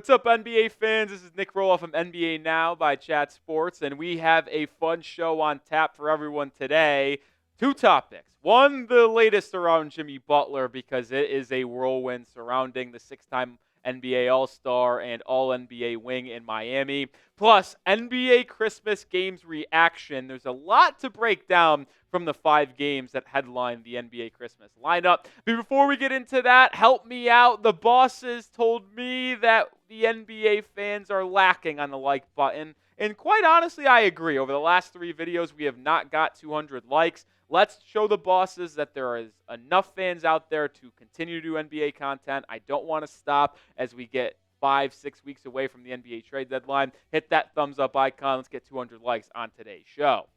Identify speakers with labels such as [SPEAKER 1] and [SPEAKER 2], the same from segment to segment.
[SPEAKER 1] What's up, NBA fans? This is Nic Rohloff from NBA Now by Chat Sports, and we have a fun show on tap for everyone today. Two topics. One, the latest around Jimmy Butler, because it is a whirlwind surrounding the six-time NBA All-Star and All-NBA wing in Miami. Plus, NBA Christmas games reaction. There's a lot to break down from the 5 games that headline the NBA Christmas lineup. But before we get into that, help me out. The bosses told me that the NBA fans are lacking on the like button. And quite honestly, I agree. Over the last 3 videos, we have not got 200 likes. Let's show the bosses that there is enough fans out there to continue to do NBA content. I don't want to stop as we get 5-6 weeks away from the NBA trade deadline. Hit that thumbs up icon. Let's get 200 likes on today's show.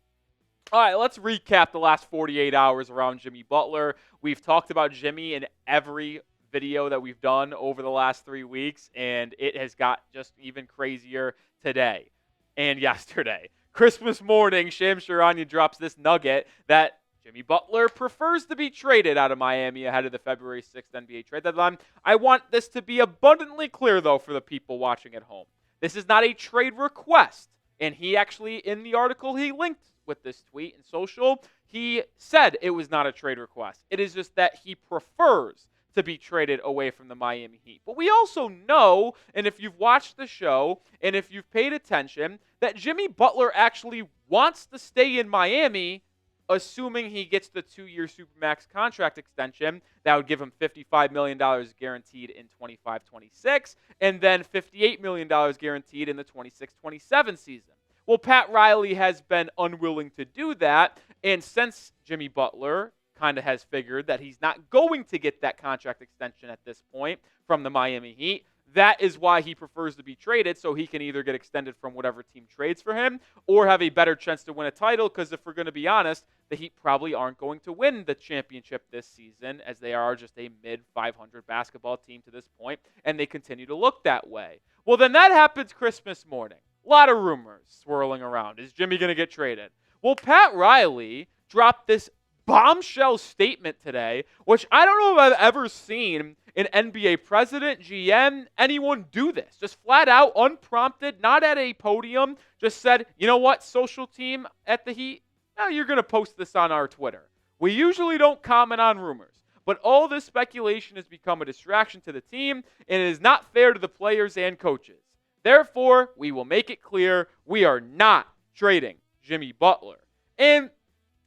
[SPEAKER 1] All right, let's recap the last 48 hours around Jimmy Butler. We've talked about Jimmy in every video that we've done over the last 3 weeks, and it has got just even crazier today and yesterday. Christmas morning, Shams Charania drops this nugget that Jimmy Butler prefers to be traded out of Miami ahead of the February 6th NBA trade deadline. I want this to be abundantly clear, though, for the people watching at home. This is not a trade request. And he actually, in the article he linked with this tweet and social, he said it was not a trade request. It is just that he prefers to be traded away from the Miami Heat. But we also know, and if you've watched the show, and if you've paid attention, that Jimmy Butler actually wants to stay in Miami, assuming he gets the 2-year Supermax contract extension. That would give him $55 million guaranteed in 25-26, and then $58 million guaranteed in the 26-27 season. Well, Pat Riley has been unwilling to do that, and since Jimmy Butler kind of has figured that he's not going to get that contract extension at this point from the Miami Heat, that is why he prefers to be traded, so he can either get extended from whatever team trades for him or have a better chance to win a title, because if we're going to be honest, the Heat probably aren't going to win the championship this season, as they are just a mid-500 basketball team to this point, and they continue to look that way. Well, then that happens Christmas morning. A lot of rumors swirling around. Is Jimmy going to get traded? Well, Pat Riley dropped this bombshell statement today, which I don't know if I've ever seen an NBA president, GM, anyone do this. Just flat out, unprompted, not at a podium, just said, you know what, social team at the Heat, now you're going to post this on our Twitter. We usually don't comment on rumors, but all this speculation has become a distraction to the team, and it is not fair to the players and coaches. Therefore, we will make it clear we are not trading Jimmy Butler. And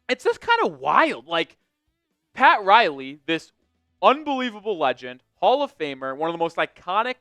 [SPEAKER 1] it's just kind of wild. Like, Pat Riley, this unbelievable legend, Hall of Famer, one of the most iconic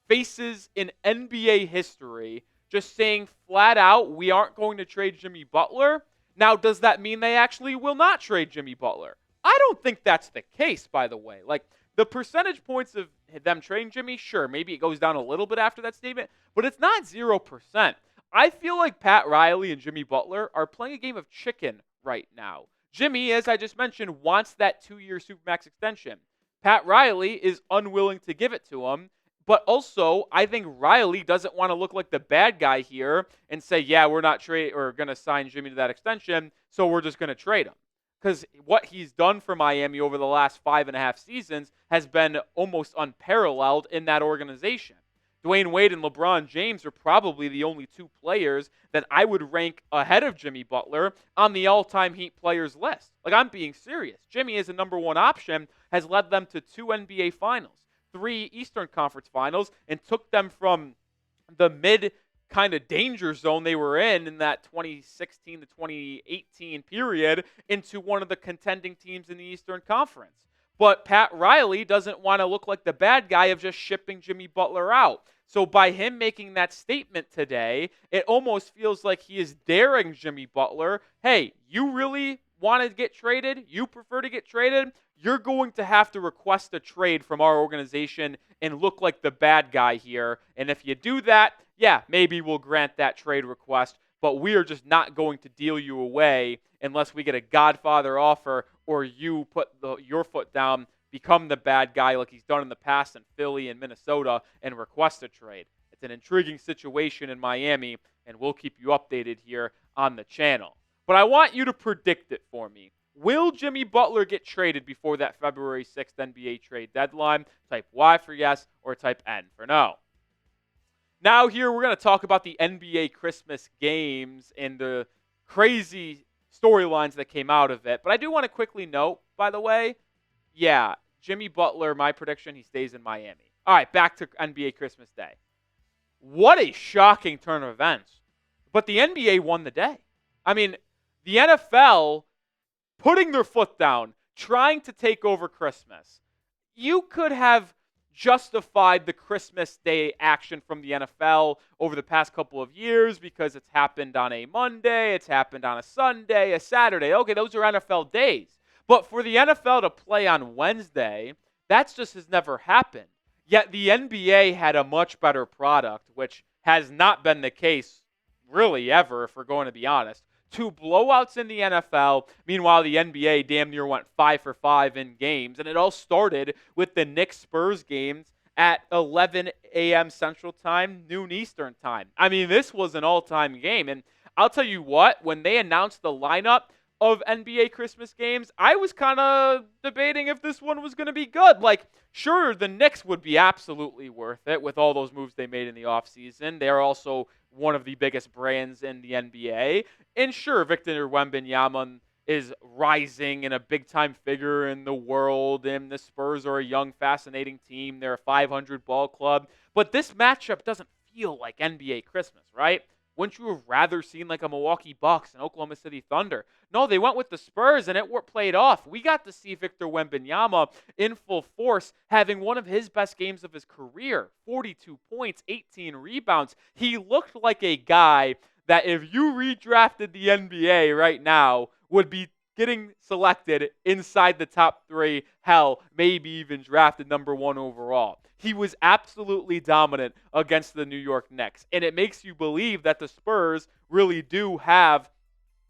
[SPEAKER 1] faces in NBA history, just saying flat out, we aren't going to trade Jimmy Butler. Now, does that mean they actually will not trade Jimmy Butler? I don't think that's the case, by the way. Like, the percentage points of them trading Jimmy, sure, maybe it goes down a little bit after that statement, but it's not 0%. I feel like Pat Riley and Jimmy Butler are playing a game of chicken right now. Jimmy, as I just mentioned, wants that 2-year Supermax extension. Pat Riley is unwilling to give it to him, but also I think Riley doesn't want to look like the bad guy here and say, yeah, we're not going to sign Jimmy to that extension, so we're just going to trade him. Because what he's done for Miami over the last 5.5 seasons has been almost unparalleled in that organization. Dwayne Wade and LeBron James are probably the only 2 players that I would rank ahead of Jimmy Butler on the all-time Heat players list. Like, I'm being serious. Jimmy, as a number 1 option, has led them to 2 NBA Finals, 3 Eastern Conference Finals, and took them from the mid kind of danger zone they were in that 2016 to 2018 period into one of the contending teams in the Eastern Conference. But Pat Riley doesn't want to look like the bad guy of just shipping Jimmy Butler out. So by him making that statement today, it almost feels like he is daring Jimmy Butler, hey, you really want to get traded? You prefer to get traded? You're going to have to request a trade from our organization and look like the bad guy here. And if you do that, yeah, maybe we'll grant that trade request, but we are just not going to deal you away unless we get a Godfather offer or you put your foot down, become the bad guy like he's done in the past in Philly and Minnesota, and request a trade. It's an intriguing situation in Miami, and we'll keep you updated here on the channel. But I want you to predict it for me. Will Jimmy Butler get traded before that February 6th NBA trade deadline? Type Y for yes or type N for no. Now here we're going to talk about the NBA Christmas games and the crazy storylines that came out of it. But I do want to quickly note, by the way, yeah, Jimmy Butler, my prediction, he stays in Miami. All right, back to NBA Christmas Day. What a shocking turn of events. But the NBA won the day. I mean, the NFL putting their foot down, trying to take over Christmas. You could have justified the Christmas Day action from the NFL over the past couple of years because it's happened on a Monday, it's happened on a Sunday, a Saturday. Okay, those are NFL days. But for the NFL to play on Wednesday, that just has never happened. Yet the NBA had a much better product, which has not been the case really ever, if we're going to be honest. 2 blowouts in the NFL. Meanwhile, the NBA damn near went 5 for 5 in games. And it all started with the Knicks Spurs games at 11 a.m. Central Time, noon Eastern Time. I mean, this was an all-time game. And I'll tell you what, when they announced the lineup of NBA Christmas games, I was kind of debating if this one was going to be good. Like, sure, the Knicks would be absolutely worth it with all those moves they made in the offseason. They're also one of the biggest brands in the NBA. And sure, Victor Wembanyama is rising and a big-time figure in the world, and the Spurs are a young, fascinating team. They're a 500 ball club. But this matchup doesn't feel like NBA Christmas, right? Wouldn't you have rather seen like a Milwaukee Bucks and Oklahoma City Thunder? No, they went with the Spurs, and it played off. We got to see Victor Wembanyama in full force, having one of his best games of his career. 42 points, 18 rebounds. He looked like a guy that if you redrafted the NBA right now would be getting selected inside the top 3, hell, maybe even drafted number 1 overall. He was absolutely dominant against the New York Knicks. And it makes you believe that the Spurs really do have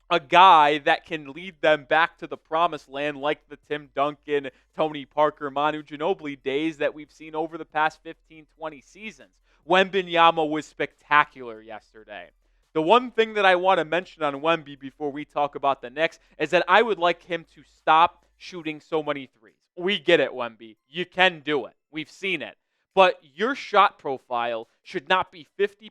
[SPEAKER 1] a guy that can lead them back to the promised land like the Tim Duncan, Tony Parker, Manu Ginobili days that we've seen over the past 15, 20 seasons. Wembanyama was spectacular yesterday. The one thing that I want to mention on Wemby before we talk about the Knicks is that I would like him to stop shooting so many threes. We get it, Wemby. You can do it. We've seen it. But your shot profile should not be 50%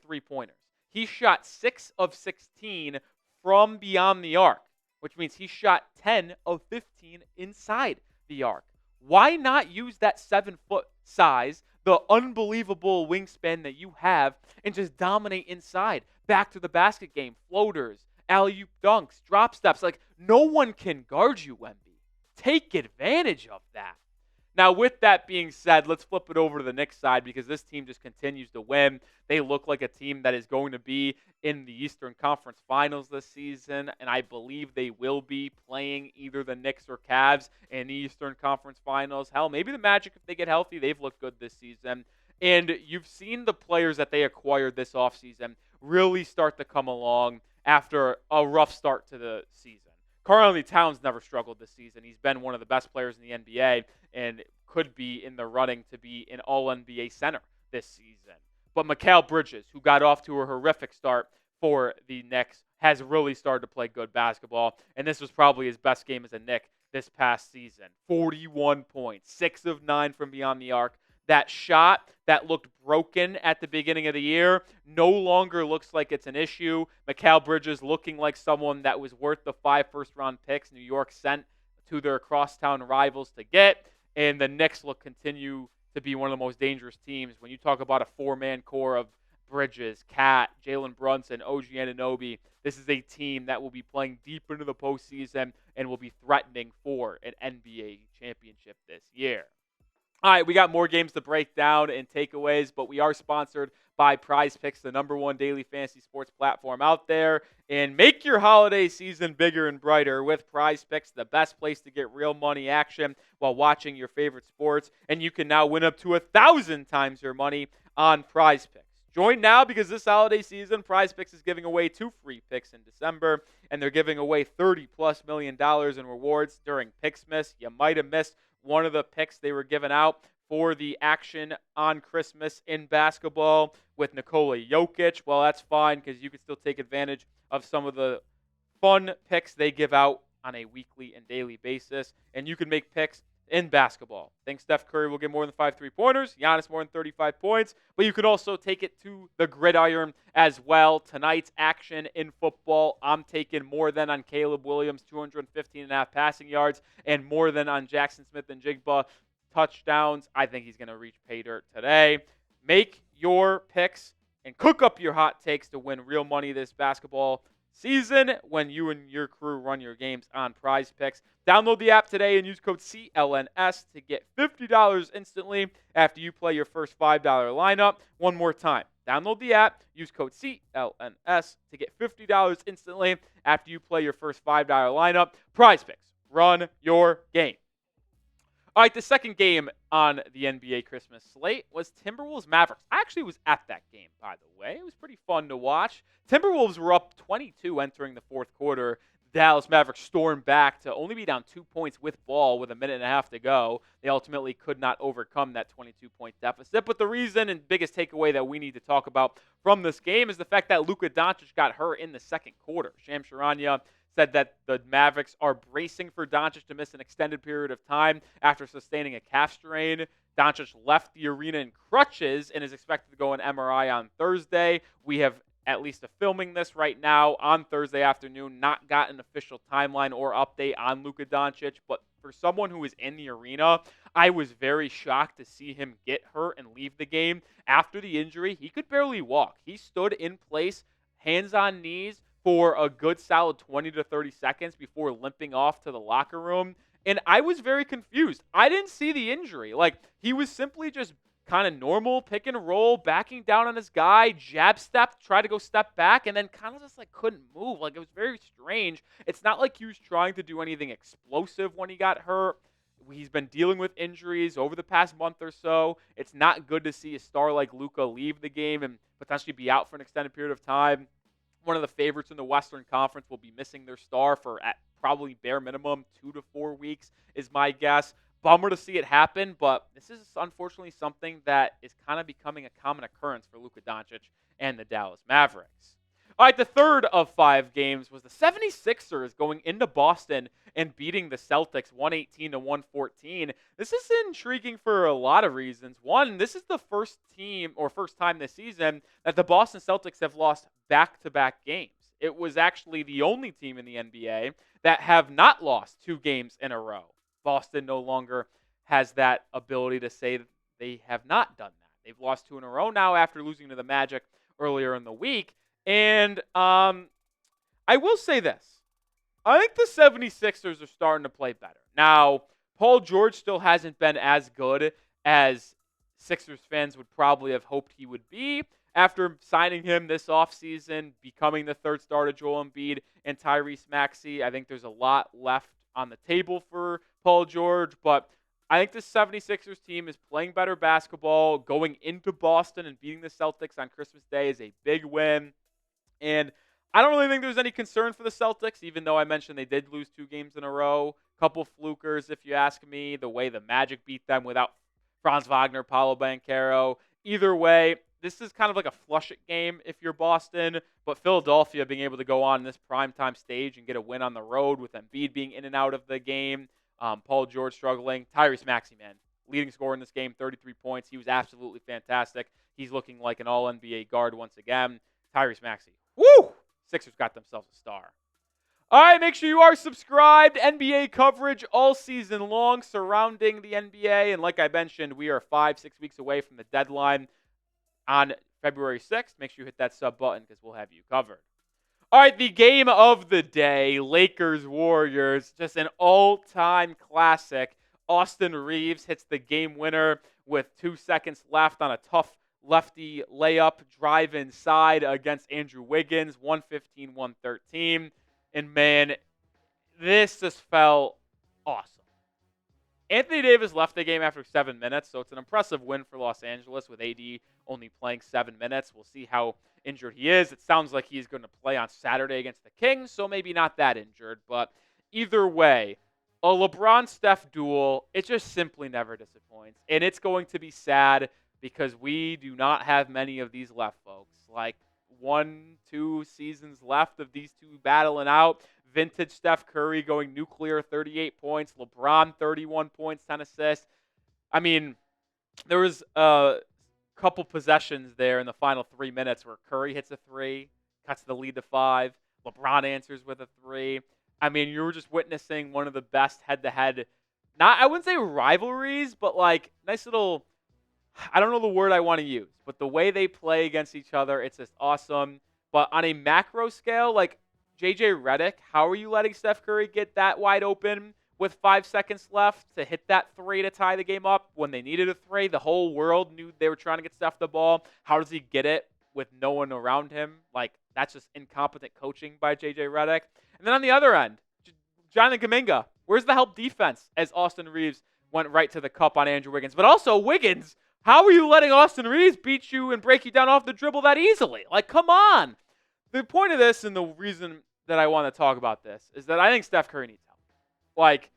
[SPEAKER 1] three-pointers. He shot 6 of 16 from beyond the arc, which means he shot 10 of 15 inside the arc. Why not use that 7-foot size, the unbelievable wingspan that you have, and just dominate inside? Back to the basket game, floaters, alley-oop dunks, drop steps. Like, no one can guard you, Wemby. Take advantage of that. Now, with that being said, let's flip it over to the Knicks side because this team just continues to win. They look like a team that is going to be in the Eastern Conference Finals this season, and I believe they will be playing either the Knicks or Cavs in the Eastern Conference Finals. Hell, maybe the Magic, if they get healthy, they've looked good this season. And you've seen the players that they acquired this offseason really start to come along after a rough start to the season. Karl-Anthony Towns never struggled this season. He's been one of the best players in the NBA and could be in the running to be an All-NBA center this season. But Mikal Bridges, who got off to a horrific start for the Knicks, has really started to play good basketball, and this was probably his best game as a Knick this past season. 41 points, 6 of 9 from beyond the arc. That shot that looked broken at the beginning of the year no longer looks like it's an issue. Mikal Bridges looking like someone that was worth the 5 first-round picks New York sent to their crosstown rivals to get. And the Knicks will continue to be one of the most dangerous teams. When you talk about a 4-man core of Bridges, Cat, Jalen Brunson, OG Anunoby, this is a team that will be playing deep into the postseason and will be threatening for an NBA championship this year. All right, we got more games to break down and takeaways, but we are sponsored by Prize Picks, the #1 daily fantasy sports platform out there. And make your holiday season bigger and brighter with Prize Picks, the best place to get real money action while watching your favorite sports. And you can now win up to 1,000 times your money on Prize Picks. Join now because this holiday season, Prize Picks is giving away 2 free picks in December, and they're giving away $30+ million in rewards during Picksmas. You might have missed one of the picks they were giving out for the action on Christmas in basketball with Nikola Jokic. Well, that's fine because you can still take advantage of some of the fun picks they give out on a weekly and daily basis. And you can make picks in basketball. I think Steph Curry will get more than 5 3-pointers, Giannis more than 35 points, but you can also take it to the gridiron as well. Tonight's action in football, I'm taking more than on Caleb Williams, 215.5 passing yards, and more than on Jackson Smith and Jigba touchdowns. I think he's going to reach pay dirt today. Make your picks and cook up your hot takes to win real money this basketball season when you and your crew run your games on Prize Picks. Download the app today and use code CLNS to get $50 instantly after you play your first $5 lineup. One more time. Download the app, use code CLNS to get $50 instantly after you play your first $5 lineup. Prize Picks. Run your game. All right, the second game on the NBA Christmas slate was Timberwolves Mavericks. I actually was at that game, by the way. It was pretty fun to watch. Timberwolves were up 22 entering the fourth quarter. Dallas Mavericks stormed back to only be down 2 points with ball with a minute and a half to go. They ultimately could not overcome that 22-point deficit. But the reason and biggest takeaway that we need to talk about from this game is the fact that Luka Doncic got hurt in the second quarter. Shams Charania said that the Mavericks are bracing for Doncic to miss an extended period of time after sustaining a calf strain. Doncic left the arena in crutches and is expected to go on MRI on Thursday. We have, at least filming this right now on Thursday afternoon, not got an official timeline or update on Luka Doncic, but for someone who was in the arena, I was very shocked to see him get hurt and leave the game. After the injury, he could barely walk. He stood in place, hands on knees, for a good solid 20 to 30 seconds before limping off to the locker room. And I was very confused. I didn't see the injury. Like, he was simply just kind of normal, pick and roll, backing down on his guy, jab step, try to go step back, and then kind of just like couldn't move. Like, it was very strange. It's not like he was trying to do anything explosive when he got hurt. He's been dealing with injuries over the past month or so. It's not good to see a star like Luka leave the game and potentially be out for an extended period of time. One of the favorites in the Western Conference will be missing their star for at probably bare minimum 2 to 4 weeks is my guess. Bummer to see it happen, but this is unfortunately something that is kind of becoming a common occurrence for Luka Doncic and the Dallas Mavericks. All right, the third of 5 games was the 76ers going into Boston and beating the Celtics 118 to 114. This is intriguing for a lot of reasons. One, this is the first time this season that the Boston Celtics have lost back-to-back games. It was actually the only team in the NBA that have not lost 2 games in a row. Boston no longer has that ability to say that they have not done that. They've lost 2 in a row now after losing to the Magic earlier in the week. And I will say this. I think the 76ers are starting to play better. Now, Paul George still hasn't been as good as Sixers fans would probably have hoped he would be after signing him this offseason, becoming the third star to Joel Embiid and Tyrese Maxey. I think there's a lot left on the table for Paul George, but I think the 76ers team is playing better basketball. Going into Boston and beating the Celtics on Christmas Day is a big win. And I don't really think there's any concern for the Celtics, even though I mentioned they did lose 2 games in a row. Couple flukers, if you ask me, the way the Magic beat them without Franz Wagner, Paolo Banchero. Either way, this is kind of like a flush-it game if you're Boston, but Philadelphia being able to go on this primetime stage and get a win on the road with Embiid being in and out of the game, Paul George struggling. Tyrese Maxey, man, leading scorer in this game, 33 points. He was absolutely fantastic. He's looking like an all-NBA guard once again. Tyrese Maxey, woo! Sixers got themselves a star. All right, make sure you are subscribed. NBA coverage all season long surrounding the NBA. And like I mentioned, we are 5-6 weeks away from the deadline on February 6th. Make sure you hit that sub button because we'll have you covered. All right, the game of the day, Lakers-Warriors, just an all-time classic. Austin Reeves hits the game winner with 2 seconds left on a tough lefty layup drive inside against Andrew Wiggins, 115-113. And, man, this just felt awesome. Anthony Davis left the game after 7 minutes, so it's an impressive win for Los Angeles with AD only playing 7 minutes. We'll see how injured he is. It sounds like he's going to play on Saturday against the Kings, so maybe not that injured. But either way, a LeBron-Steph duel, it just simply never disappoints. And it's going to be sad because we do not have many of these left, folks. Like 1-2 seasons left of these two battling out. vintage Steph Curry going nuclear, 38 points. LeBron, 31 points, 10 assists. I mean, there was a couple possessions there in the final 3 minutes where Curry hits a three, cuts the lead to 5. LeBron answers with a three. I mean, you were just witnessing one of the best head-to-head, not I wouldn't say rivalries, but like nice little, I don't know the word I want to use, but the way they play against each other, it's just awesome. But on a macro scale, like JJ Redick, how are you letting Steph Curry get that wide open with 5 seconds left to hit that three to tie the game up when they needed a three? The whole world knew they were trying to get Steph the ball. How does he get it with no one around him? Like, that's just incompetent coaching by JJ Redick. And then on the other end, Jonathan Kuminga, where's the help defense as Austin Reeves went right to the cup on Andrew Wiggins? But also Wiggins, how are you letting Austin Reeves beat you and break you down off the dribble that easily? Like, come on. The point of this and the reason that I want to talk about this is that I think Steph Curry needs help. Like,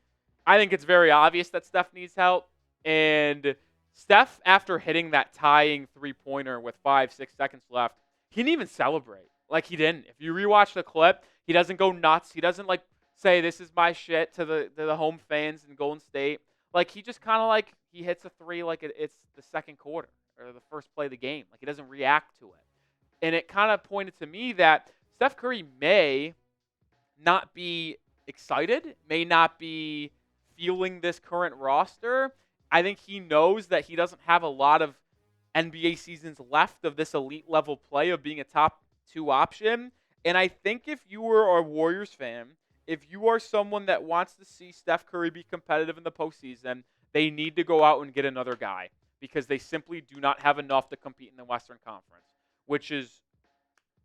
[SPEAKER 1] I think it's very obvious that Steph needs help. And Steph, after hitting that tying three-pointer with 5-6 seconds left, he didn't even celebrate. Like, he didn't. If you rewatch the clip, he doesn't go nuts. He doesn't, like, say this is my shit to the home fans in Golden State. Like, he just kind of, like, he hits a three like it's the second quarter or the first play of the game. Like, he doesn't react to it. And it kind of pointed to me that Steph Curry may not be excited, may not be feeling this current roster. I think he knows that he doesn't have a lot of NBA seasons left of this elite level play of being a top 2 option. And I think if you were a Warriors fan, if you are someone that wants to see Steph Curry be competitive in the postseason, they need to go out and get another guy because they simply do not have enough to compete in the Western Conference, which is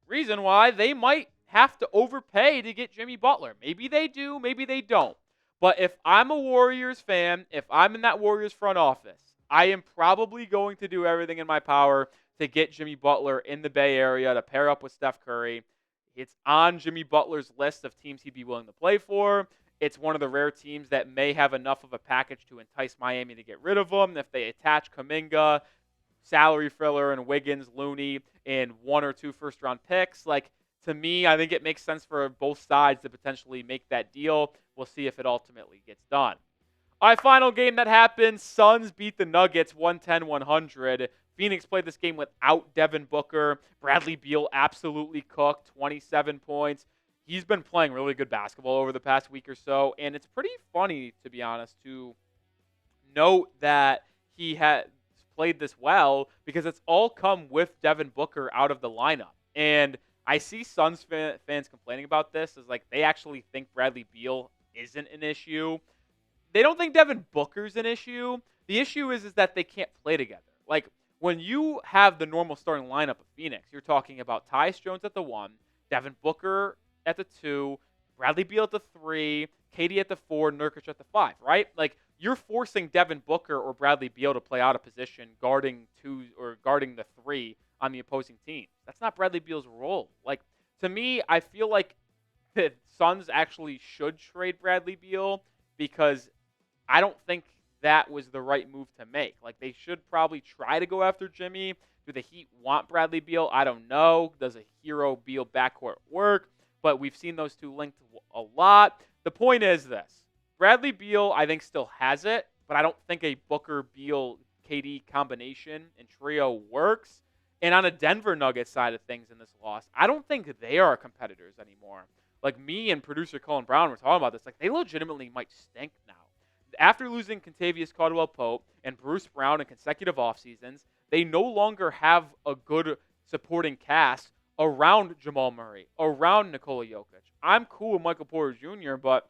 [SPEAKER 1] reason why they might have to overpay to get Jimmy Butler. Maybe they do, maybe they don't. But if I'm a Warriors fan, if I'm in that Warriors front office, I am probably going to do everything in my power to get Jimmy Butler in the Bay Area to pair up with Steph Curry. It's on Jimmy Butler's list of teams he'd be willing to play for. It's one of the rare teams that may have enough of a package to entice Miami to get rid of him. If they attach Kuminga, salary filler, and Wiggins, Looney, and 1 or 2 first-round picks, like, to me, I think it makes sense for both sides to potentially make that deal. We'll see if it ultimately gets done. All right, final game that happened. Suns beat the Nuggets 110-100. Phoenix played this game without Devin Booker. Bradley Beal absolutely cooked, 27 points. He's been playing really good basketball over the past week or so, and it's pretty funny, to be honest, to note that he had played this well because it's all come with Devin Booker out of the lineup. And I see Suns fans complaining about this as like they actually think Bradley Beal isn't an issue. They don't think Devin Booker's an issue. The issue is that they can't play together. Like, when you have the normal starting lineup of Phoenix, you're talking about Tyus Jones at the 1, Devin Booker at the 2, Bradley Beal at the 3, KD at the 4, Nurkic at the 5, right? Like, you're forcing Devin Booker or Bradley Beal to play out of position guarding 2 or guarding the 3 on the opposing team. That's not Bradley Beal's role. Like, to me, I feel like the Suns actually should trade Bradley Beal because I don't think that was the right move to make. Like, they should probably try to go after Jimmy. Do the Heat want Bradley Beal? I don't know. Does a Hero Beal backcourt work? But we've seen those two linked a lot. The point is this. Bradley Beal, I think, still has it, but I don't think a Booker-Beal-KD combination and trio works. And on a Denver Nuggets side of things in this loss, I don't think they are competitors anymore. Like, me and producer Colin Brown were talking about this. Like, they legitimately might stink now. After losing Kentavious Caldwell-Pope and Bruce Brown in consecutive off seasons, they no longer have a good supporting cast around Jamal Murray, around Nikola Jokic. I'm cool with Michael Porter Jr., but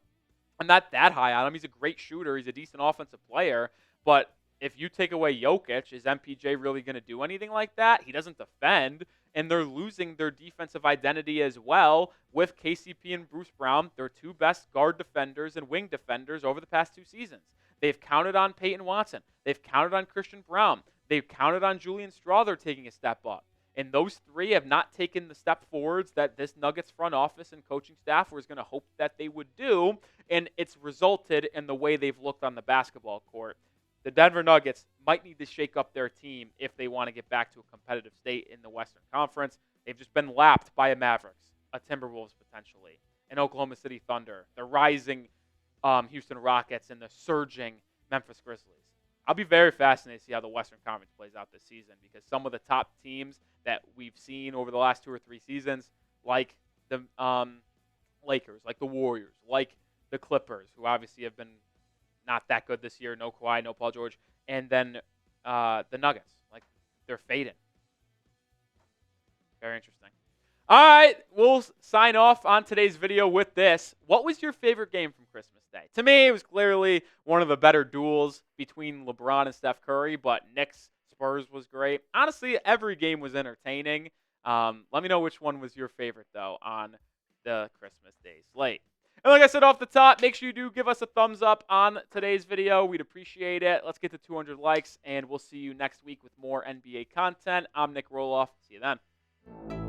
[SPEAKER 1] I'm not that high on him. He's a great shooter. He's a decent offensive player. But if you take away Jokic, is MPJ really going to do anything like that? He doesn't defend, and they're losing their defensive identity as well with KCP and Bruce Brown, their 2 best guard defenders and wing defenders over the past 2 seasons. They've counted on Peyton Watson. They've counted on Christian Brown. They've counted on Julian Strawther taking a step up. And those 3 have not taken the step forwards that this Nuggets front office and coaching staff was going to hope that they would do, and it's resulted in the way they've looked on the basketball court. The Denver Nuggets might need to shake up their team if they want to get back to a competitive state in the Western Conference. They've just been lapped by a Mavericks, a Timberwolves potentially, and Oklahoma City Thunder, the rising Houston Rockets, and the surging Memphis Grizzlies. I'll be very fascinated to see how the Western Conference plays out this season, because some of the top teams that we've seen over the last 2 or 3 seasons, like the Lakers, like the Warriors, like the Clippers, who obviously have been not that good this year, no Kawhi, no Paul George, and then the Nuggets, like they're fading. Very interesting. All right, we'll sign off on today's video with this. What was your favorite game from Christmas Day? To me, it was clearly one of the better duels between LeBron and Steph Curry, but Knicks Spurs was great. Honestly, every game was entertaining. Let me know which one was your favorite, though, on the Christmas Day slate. And like I said off the top, make sure you do give us a thumbs up on today's video. We'd appreciate it. Let's get to 200 likes, and we'll see you next week with more NBA content. I'm Nic Rohloff. See you then.